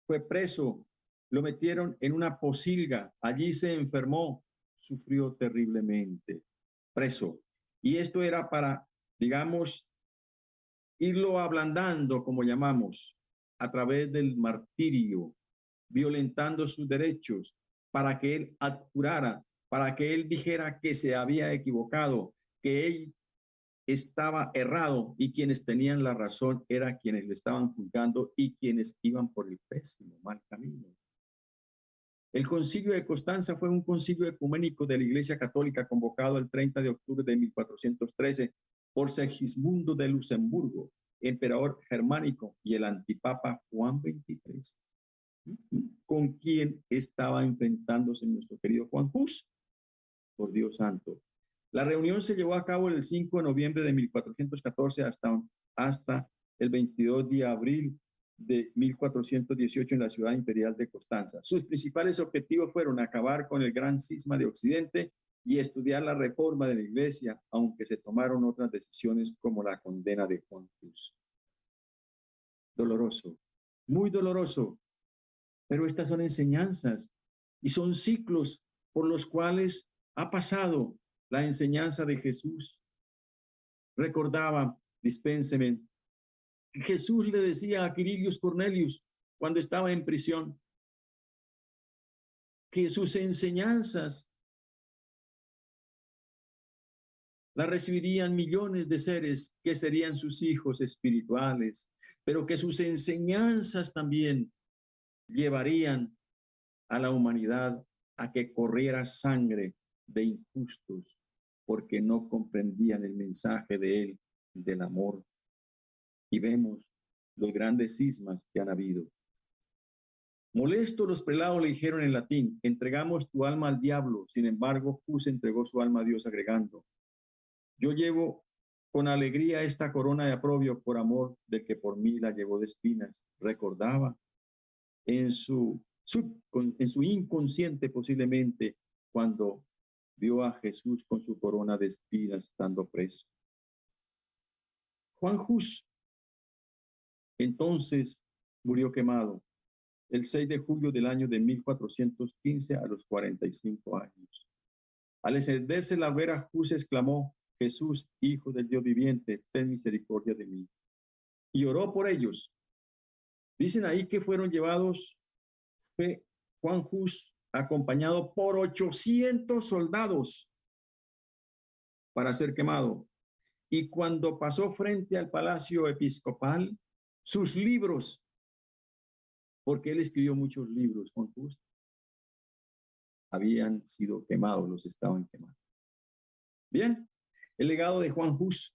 fue preso, lo metieron en una posilga, allí se enfermó, sufrió terriblemente, preso. Y esto era para, digamos, irlo ablandando, como llamamos, a través del martirio, violentando sus derechos, para que él abjurara, para que él dijera que se había equivocado, que él estaba errado y quienes tenían la razón eran quienes le estaban juzgando y quienes iban por el pésimo, mal camino. El Concilio de Constanza fue un concilio ecuménico de la Iglesia Católica convocado el 30 de octubre de 1413 por Segismundo de Luxemburgo, emperador germánico, y el antipapa Juan 23, con quien estaba enfrentándose nuestro querido Juan Hus, por Dios santo. La reunión se llevó a cabo el 5 de noviembre de 1414 hasta el 22 de abril de 1418 en la ciudad imperial de Constanza. Sus principales objetivos fueron acabar con el gran cisma de Occidente y estudiar la reforma de la Iglesia, aunque se tomaron otras decisiones como la condena de Juan Hus. Doloroso, muy doloroso, pero estas son enseñanzas y son ciclos por los cuales ha pasado la enseñanza de Jesús. Recordaba, dispénseme, Jesús le decía a Quirilius Cornelius cuando estaba en prisión que sus enseñanzas las recibirían millones de seres que serían sus hijos espirituales, pero que sus enseñanzas también llevarían a la humanidad a que corriera sangre de injustos, porque no comprendían el mensaje de él, del amor. Y vemos los grandes cismas que han habido. Molestos, los prelados le dijeron en latín: entregamos tu alma al diablo. Sin embargo, Hus entregó su alma a Dios, agregando: yo llevo con alegría esta corona de aprobio por amor del que por mí la llevó de espinas. Recordaba en su inconsciente posiblemente cuando vio a Jesús con su corona de espinas estando preso. Juan Hus entonces murió quemado el 6 de julio del año de 1415 a los 45 años. Al encenderse la hoguera, Hus exclamó: Jesús, Hijo del Dios viviente, ten misericordia de mí. Y oró por ellos. Dicen ahí que fueron llevados, fue Juan Hus acompañado por 800 soldados para ser quemado. Y cuando pasó frente al palacio episcopal, sus libros, porque él escribió muchos libros, Juan Hus, habían sido quemados, los estaban quemando. Bien, el legado de Juan Hus: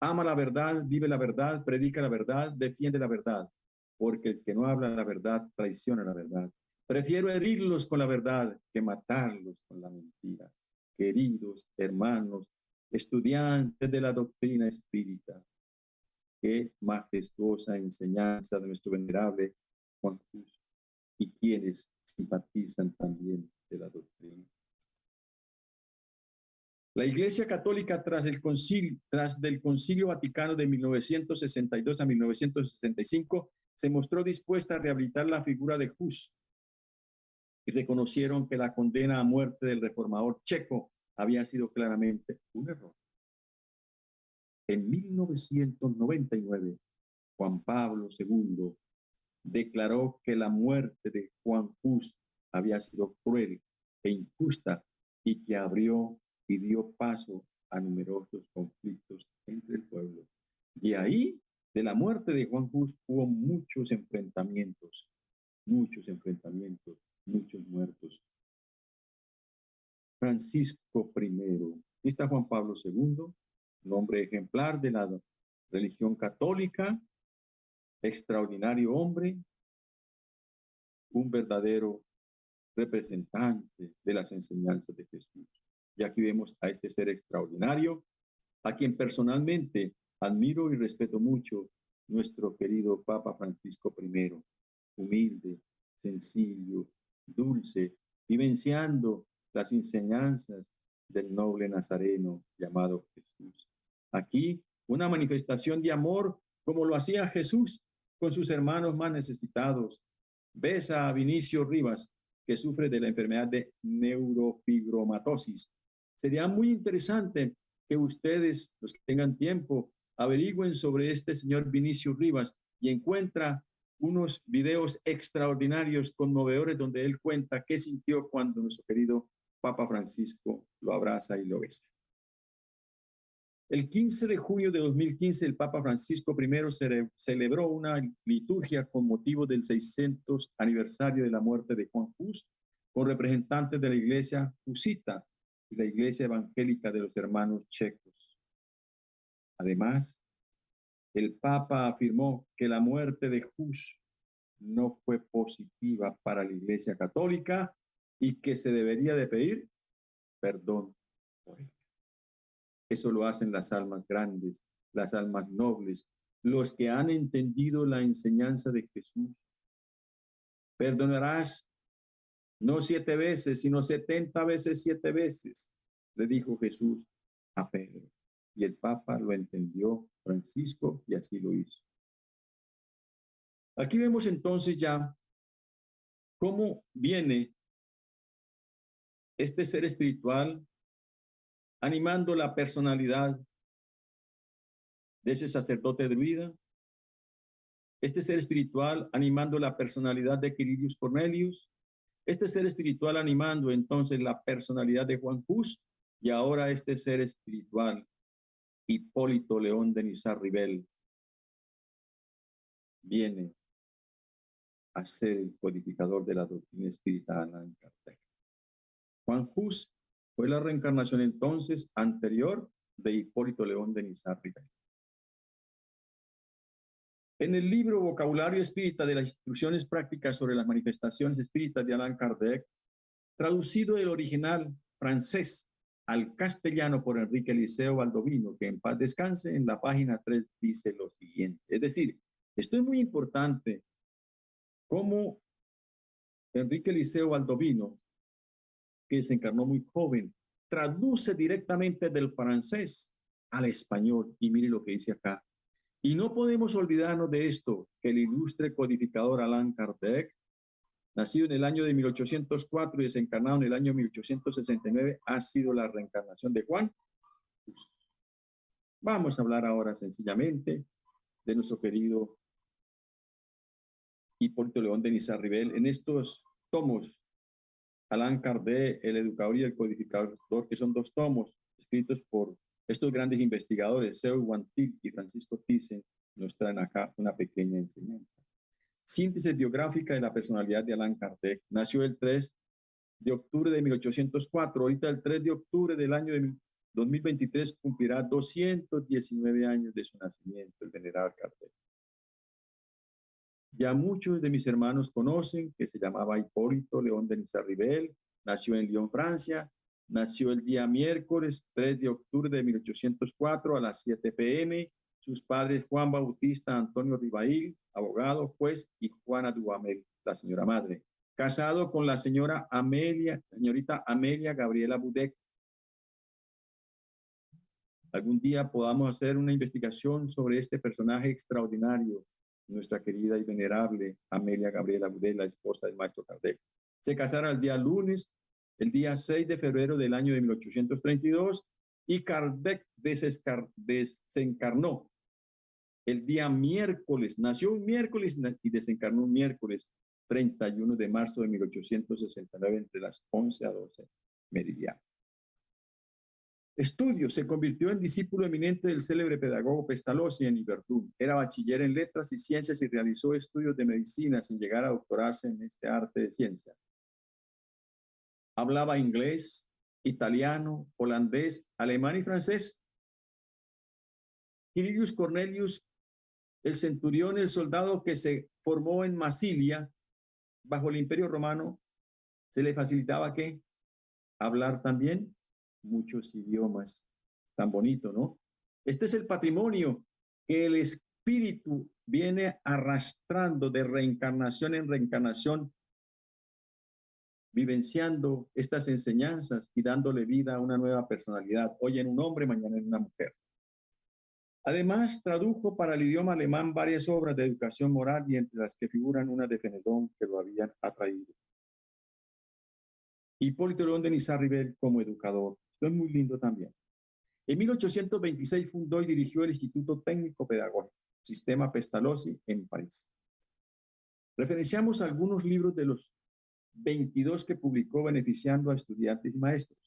ama la verdad, vive la verdad, predica la verdad, defiende la verdad, porque el que no habla la verdad traiciona la verdad. Prefiero herirlos con la verdad que matarlos con la mentira. Queridos hermanos, estudiantes de la doctrina espírita, qué majestuosa enseñanza de nuestro venerable Juan Hus, y quienes simpatizan también de la doctrina. La Iglesia Católica, tras del Concilio Vaticano de 1962 a 1965, se mostró dispuesta a rehabilitar la figura de Hus y reconocieron que la condena a muerte del reformador checo había sido claramente un error. En 1999, Juan Pablo II declaró que la muerte de Juan Hus había sido cruel e injusta y que abrió y dio paso a numerosos conflictos entre el pueblo. De ahí, de la muerte de Juan Hus, hubo muchos enfrentamientos, muchos muertos. Francisco I, aquí está Juan Pablo II, nombre ejemplar de la religión católica, extraordinario hombre, un verdadero representante de las enseñanzas de Jesús. Y aquí vemos a este ser extraordinario, a quien personalmente admiro y respeto mucho, nuestro querido Papa Francisco I, humilde, sencillo, dulce, vivenciando las enseñanzas del noble nazareno llamado Jesús. Aquí una manifestación de amor como lo hacía Jesús con sus hermanos más necesitados. Besa a Vinicio Rivas, que sufre de la enfermedad de neurofibromatosis. Sería muy interesante que ustedes, los que tengan tiempo, averigüen sobre este señor Vinicio Rivas y encuentra unos videos extraordinarios, conmovedores, donde él cuenta qué sintió cuando nuestro querido Papa Francisco lo abraza y lo besa. El 15 de junio de 2015, el Papa Francisco I celebró una liturgia con motivo del 600 aniversario de la muerte de Juan Hus, con representantes de la Iglesia Husita y la Iglesia Evangélica de los Hermanos Checos. Además, el Papa afirmó que la muerte de Hus no fue positiva para la Iglesia Católica y que se debería de pedir perdón por él. Eso lo hacen las almas grandes, las almas nobles, los que han entendido la enseñanza de Jesús. Perdonarás no 7 veces, sino 70 veces 7 veces, le dijo Jesús a Pedro. Y el Papa lo entendió, Francisco, y así lo hizo. Aquí vemos entonces ya cómo viene este ser espiritual animando la personalidad de ese sacerdote druida, este ser espiritual animando la personalidad de Quirinius Cornelius, este ser espiritual animando entonces la personalidad de Juan Hus, y ahora este ser espiritual, Hipólito León de Niza-Ribel, viene a ser el codificador de la doctrina espírita Allan Kardec. Juan Hus fue la reencarnación entonces anterior de Hipólito León de Niza-Ribel. En el libro Vocabulario Espírita de las Instrucciones Prácticas sobre las Manifestaciones Espíritas de Allan Kardec, traducido del original francés al castellano por Enrique Eliseo Baldovino, que en paz descanse, en la página 3 dice lo siguiente. Es decir, esto es muy importante, cómo Enrique Eliseo Baldovino, que se encarnó muy joven, traduce directamente del francés al español. Y mire lo que dice acá. Y no podemos olvidarnos de esto, que el ilustre codificador Allan Kardec, nacido en el año de 1804 y desencarnado en el año 1869, ha sido la reencarnación de Juan Hus. Vamos a hablar ahora sencillamente de nuestro querido Hipólito León de Niza-Rivel. En estos tomos, Allan Kardec, el educador y el codificador, que son 2 tomos escritos por estos grandes investigadores, Seu Wan Thi y Francisco Thyssen, nos traen acá una pequeña enseñanza. Síntesis biográfica de la personalidad de Allan Kardec. Nació el 3 de octubre de 1804. Ahorita el 3 de octubre del año de 2023 cumplirá 219 años de su nacimiento, el venerable Kardec. Ya muchos de mis hermanos conocen que se llamaba Hipólito León de Niza-Rivel, nació en Lyon, Francia, nació el día miércoles 3 de octubre de 1804 a las 7 p.m. Sus padres Juan Bautista Antonio Ribail, abogado, juez, y Juana Duhamel, la señora madre. Casado con la señorita Amelia Gabriela Budek. Algún día podamos hacer una investigación sobre este personaje extraordinario, nuestra querida y venerable Amelia Gabriela Budek, la esposa del maestro Kardec. Se casaron el día lunes, el día 6 de febrero del año de 1832, y Kardec desencarnó el día miércoles, nació un miércoles y desencarnó un miércoles 31 de marzo de 1869 entre las 11 a 12 meridiano. Estudios. Se convirtió en discípulo eminente del célebre pedagogo Pestalozzi en Yverdun. Era bachiller en letras y ciencias y realizó estudios de medicina sin llegar a doctorarse en este arte de ciencia. Hablaba inglés, italiano, holandés, alemán y francés. Quirinius Cornelius, el centurión, el soldado que se formó en Masilia bajo el Imperio Romano, se le facilitaba ¿qué? Hablar también muchos idiomas. Tan bonito, ¿no? Este es el patrimonio que el espíritu viene arrastrando de reencarnación en reencarnación, vivenciando estas enseñanzas y dándole vida a una nueva personalidad, hoy en un hombre, mañana en una mujer. Además, tradujo para el idioma alemán varias obras de educación moral y entre las que figuran una de Fenelón que lo habían atraído. Hipólito León de Niza-Rivel como educador. Esto es muy lindo también. En 1826 fundó y dirigió el Instituto Técnico Pedagógico, Sistema Pestalozzi, en París. Referenciamos algunos libros de los 22 que publicó beneficiando a estudiantes y maestros.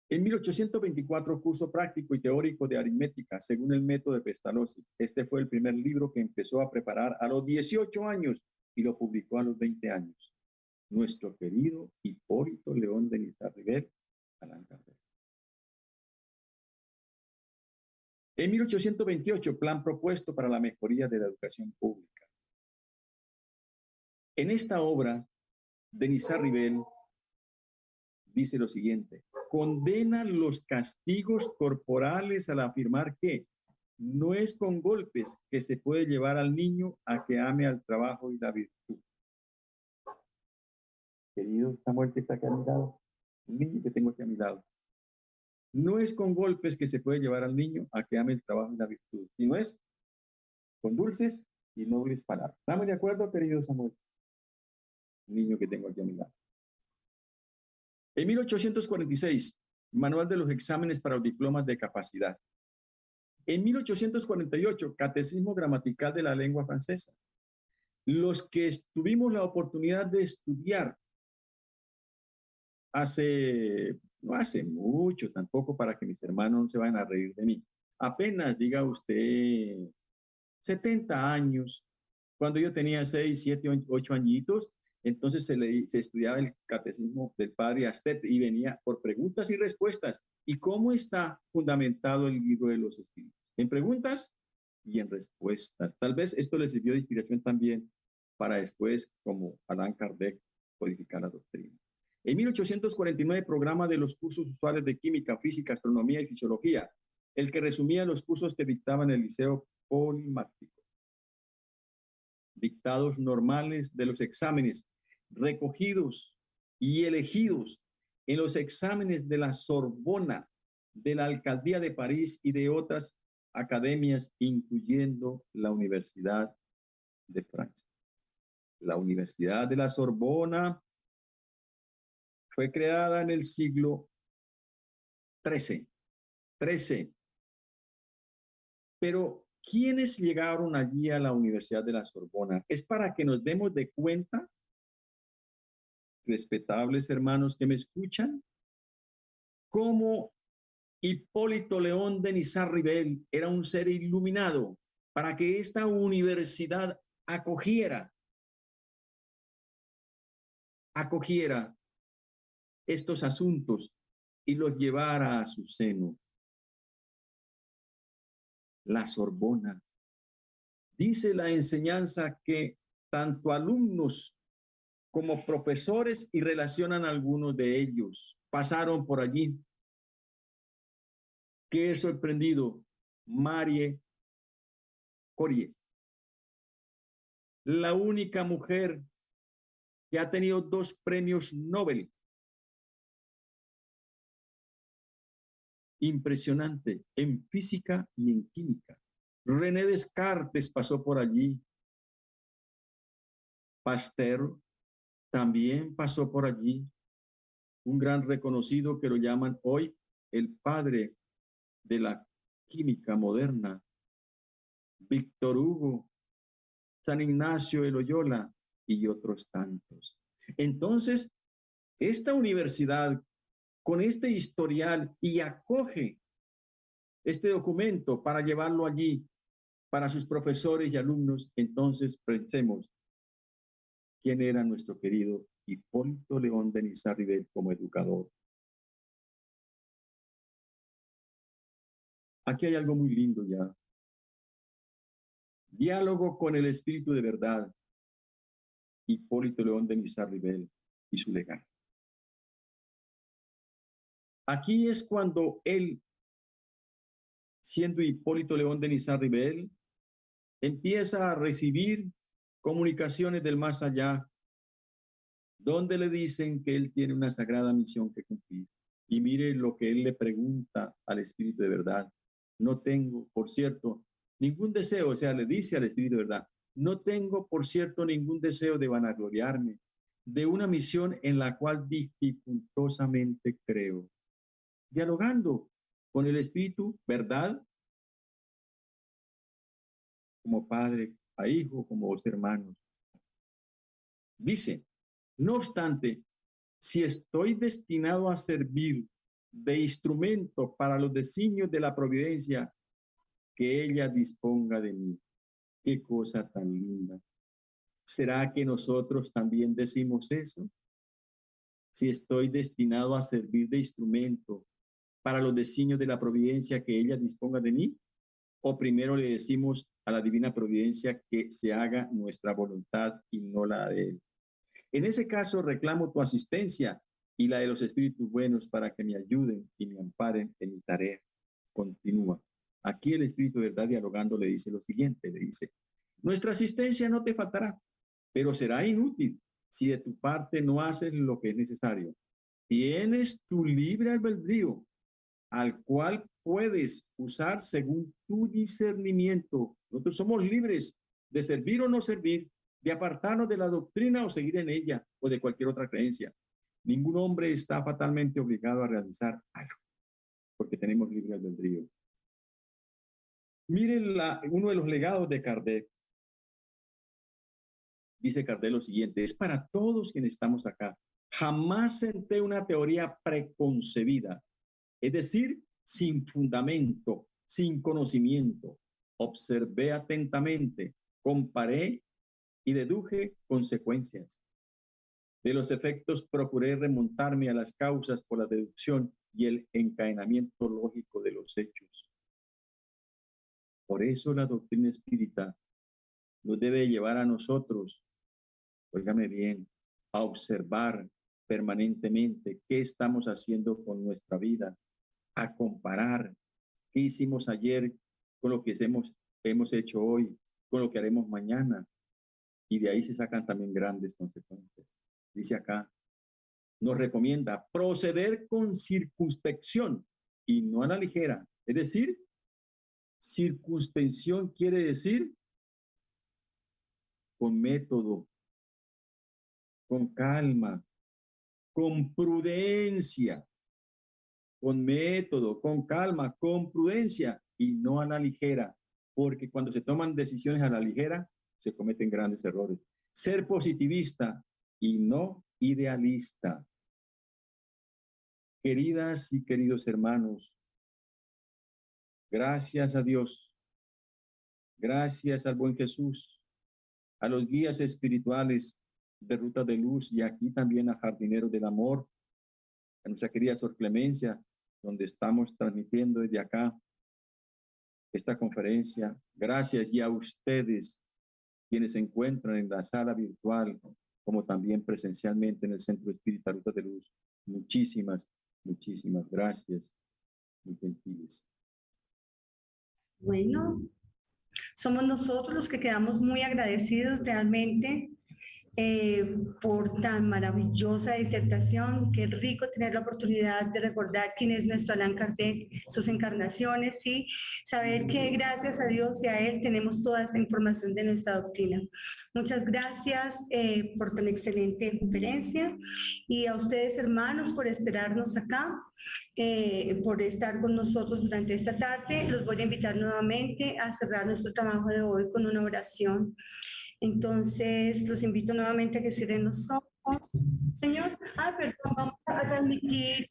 En 1824, curso práctico y teórico de aritmética, según el método de Pestalozzi. Este fue el primer libro que empezó a preparar a los 18 años y lo publicó a los 20 años. Nuestro querido Hipólito León de Niza-Rivel, Allan Kardec. En 1828, plan propuesto para la mejoría de la educación pública. En esta obra, de Niza-Rivel dice lo siguiente: condena los castigos corporales al afirmar que no es con golpes que se puede llevar al niño a que ame al trabajo y la virtud. Querido Samuel, que está aquí a mi lado, un niño que tengo aquí a mi lado. No es con golpes que se puede llevar al niño a que ame el trabajo y la virtud, sino es con dulces y nobles palabras. ¿Estamos de acuerdo, querido Samuel? Un niño que tengo aquí a mi lado. En 1846, Manual de los exámenes para los diplomas de capacidad. En 1848, Catecismo gramatical de la lengua francesa. Los que tuvimos la oportunidad de estudiar no hace mucho, tampoco para que mis hermanos no se vayan a reír de mí. Apenas, diga usted, 70 años, cuando yo tenía 6, 7, 8 añitos, entonces se estudiaba el catecismo del padre Astet y venía por preguntas y respuestas. ¿Y cómo está fundamentado el libro de los espíritus? En preguntas y en respuestas. Tal vez esto le sirvió de inspiración también para después, como Allan Kardec, codificar la doctrina. En 1849, programa de los cursos usuales de química, física, astronomía y fisiología, el que resumía los cursos que dictaba en el Liceo Polimático. Dictados normales de los exámenes recogidos y elegidos en los exámenes de la Sorbona, de la Alcaldía de París y de otras academias, incluyendo la Universidad de Francia. La Universidad de la Sorbona fue creada en el siglo XIII, pero ¿quiénes llegaron allí a la Universidad de la Sorbona? Es para que nos demos de cuenta, respetables hermanos que me escuchan, cómo Hipólito León de Nizar-Ribel era un ser iluminado para que esta universidad acogiera estos asuntos y los llevara a su seno. La Sorbona. Dice la enseñanza que tanto alumnos como profesores, y relacionan algunos de ellos, pasaron por allí. Qué sorprendido, Marie Curie, la única mujer que ha tenido 2 premios Nobel. Impresionante, en física y en química. René Descartes pasó por allí. Pasteur también pasó por allí. Un gran reconocido que lo llaman hoy el padre de la química moderna. Víctor Hugo, San Ignacio de Loyola y otros tantos. Entonces, esta universidad con este historial y acoge este documento para llevarlo allí para sus profesores y alumnos, entonces pensemos quién era nuestro querido Hipólito León de Nizar-Ribel como educador. Aquí hay algo muy lindo ya. Diálogo con el Espíritu de verdad. Hipólito León de Nizar-Ribel y su legado. Aquí es cuando él, siendo Hipólito León de Nizar-Ribel, empieza a recibir comunicaciones del más allá, donde le dicen que él tiene una sagrada misión que cumplir. Y mire lo que él le pregunta al Espíritu de verdad. No tengo, por cierto, ningún deseo, o sea, le dice al Espíritu de verdad, no tengo, por cierto, ningún deseo de vanagloriarme de una misión en la cual dificultosamente creo. Dialogando con el Espíritu, ¿verdad? Como padre a hijo, como dos hermanos. Dice, no obstante, si estoy destinado a servir de instrumento para los designios de la providencia, que ella disponga de mí. Qué cosa tan linda. ¿Será que nosotros también decimos eso? Si estoy destinado a servir de instrumento para los designios de la providencia, que ella disponga de mí, o primero le decimos a la divina providencia que se haga nuestra voluntad y no la de él. En ese caso reclamo tu asistencia y la de los espíritus buenos para que me ayuden y me amparen en mi tarea. Continúa. Aquí el Espíritu de verdad dialogando le dice lo siguiente, le dice, nuestra asistencia no te faltará, pero será inútil si de tu parte no haces lo que es necesario. Tienes tu libre albedrío, al cual puedes usar según tu discernimiento. Nosotros somos libres de servir o no servir, de apartarnos de la doctrina o seguir en ella, o de cualquier otra creencia. Ningún hombre está fatalmente obligado a realizar algo, porque tenemos libre albedrío. Miren uno de los legados de Kardec. Dice Kardec lo siguiente, es para todos quienes estamos acá. Jamás senté una teoría preconcebida, es decir, sin fundamento, sin conocimiento. Observé atentamente, comparé y deduje consecuencias. De los efectos procuré remontarme a las causas por la deducción y el encadenamiento lógico de los hechos. Por eso la doctrina espírita nos debe llevar a nosotros, óigame bien, a observar permanentemente qué estamos haciendo con nuestra vida, a comparar qué hicimos ayer con lo que hemos hecho hoy, con lo que haremos mañana. Y de ahí se sacan también grandes consecuencias. Dice acá, nos recomienda proceder con circunspección y no a la ligera. Es decir, circunspección quiere decir con método, con calma, con prudencia, con método, con calma, con prudencia y no a la ligera. porque cuando se toman decisiones a la ligera, se cometen grandes errores. Ser positivista y no idealista. Queridas y queridos hermanos, gracias a Dios, gracias al buen Jesús, a los guías espirituales de Ruta de Luz y aquí también a Jardineros del Amor, a nuestra querida Sor Clemencia, donde estamos transmitiendo desde acá esta conferencia. Gracias y a ustedes, quienes se encuentran en la sala virtual, como también presencialmente en el Centro Espírita Ruta de Luz. Muchísimas gracias, muy gentiles. Bueno, somos nosotros los que quedamos muy agradecidos realmente por tan maravillosa disertación. Qué rico tener la oportunidad de recordar quién es nuestro Allan Kardec, sus encarnaciones, y saber que gracias a Dios y a Él tenemos toda esta información de nuestra doctrina. Muchas gracias por tan excelente conferencia y a ustedes, hermanos, por esperarnos acá. Por estar con nosotros durante esta tarde. Los voy a invitar nuevamente a cerrar nuestro trabajo de hoy con una oración. Entonces, los invito nuevamente a que cierren los ojos. Señor, perdón, vamos a transmitir.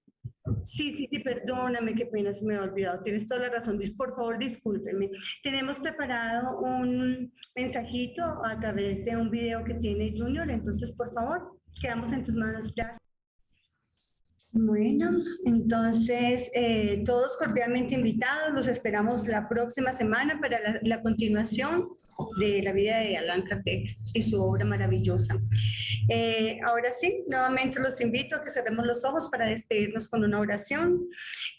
Sí, perdóname, qué pena, se me ha olvidado. Tienes toda la razón. Por favor, discúlpenme. Tenemos preparado un mensajito a través de un video que tiene Junior. Entonces, por favor, quedamos en tus manos. Gracias. Bueno, entonces todos cordialmente invitados, los esperamos la próxima semana para la continuación de la vida de Allan Kardec y su obra maravillosa. Ahora sí, nuevamente los invito a que cerremos los ojos para despedirnos con una oración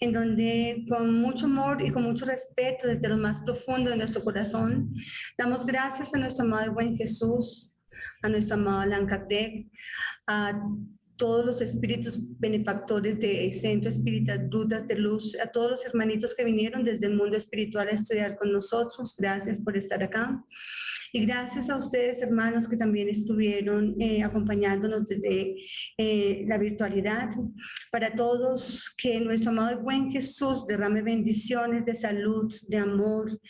en donde con mucho amor y con mucho respeto desde lo más profundo de nuestro corazón damos gracias a nuestro amado y buen Jesús, a nuestro amado Allan Kardec, a todos los espíritus benefactores de Centro Espírita Rutas de Luz, a todos los hermanitos que vinieron desde el mundo espiritual a estudiar con nosotros. Gracias por estar acá. Y gracias a ustedes, hermanos, que también estuvieron acompañándonos desde la virtualidad. Para todos, que nuestro amado y buen Jesús derrame bendiciones de salud, de amor,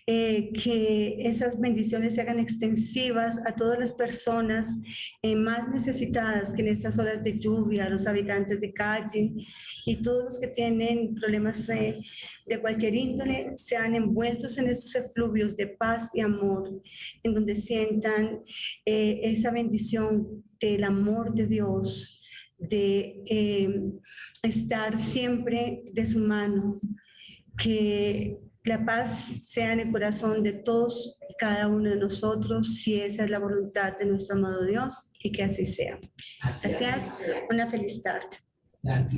que esas bendiciones se hagan extensivas a todas las personas más necesitadas que en estas horas de lluvia, los habitantes de calle y todos los que tienen problemas de cualquier índole, sean envueltos en estos efluvios de paz y amor, en donde sientan esa bendición del amor de Dios, de estar siempre de su mano, que la paz sea en el corazón de todos y cada uno de nosotros, si esa es la voluntad de nuestro amado Dios, y que así sea. Gracias. Una feliz tarde.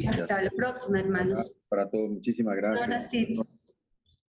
Hasta la próxima, hermanos. Para todos, muchísimas gracias. Ahora sí.